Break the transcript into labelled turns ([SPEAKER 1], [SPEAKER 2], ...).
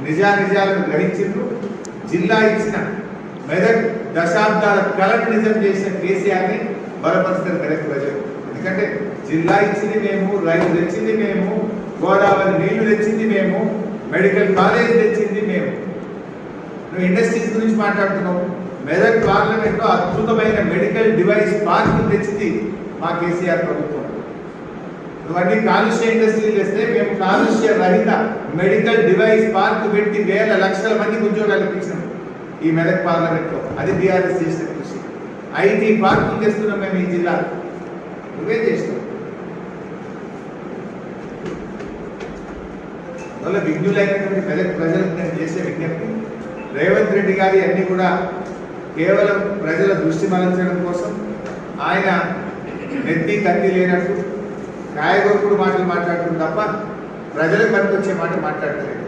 [SPEAKER 1] నిజానిజాలను గ్రహించిండ్రు. జిల్లా ఇచ్చిన మెదక్ దశాబ్దాల కళను నిజం చేసిన కేసీఆర్ని బలపరుస్తారు మెదక్ ప్రజలు. ఎందుకంటే జిల్లా ఇచ్చింది మేము, రైలు తెచ్చింది మేము, గోదావరి నీళ్లు తెచ్చింది మేము, మెడికల్ కాలేజ్ తెచ్చింది మేము. నువ్వు ఇండస్ట్రీస్ గురించి మాట్లాడుతున్నావు. మెదక్ పార్లమెంట్లో అద్భుతమైన మెడికల్ డివైస్ పార్క్ తెచ్చింది మా కేసీఆర్ ప్రభుత్వం. నువ్వన్నీ కాలుష్య ఇండస్ట్రీలు తెస్తే మేము కాలుష్య రహిత మెడికల్ డివైస్ పార్క్ పెట్టి వేల లక్షల మందికి ఉద్యోగాలు ఇప్పించాం ఈ మెదక్ పార్లమెంట్లో. అది బీఆర్ఎస్ చేసిన కృషి. ఐటీ పార్కులు తెస్తున్నాం మేము ఈ జిల్లా. నువ్వే చేస్తావు. వల్ల విజ్ఞులైనటువంటి మెదక్ ప్రజలకు నేను చేసే విజ్ఞప్తి, రేవంత్ రెడ్డి గారి అన్ని కూడా కేవలం ప్రజల దృష్టి మరల్చడం కోసం ఆయన నెత్తి కత్తి లేనట్టు కాయగొరుకుడు మాటలు మాట్లాడుతుంది తప్ప ప్రజలకు పనికొచ్చే మాట మాట్లాడలేదు.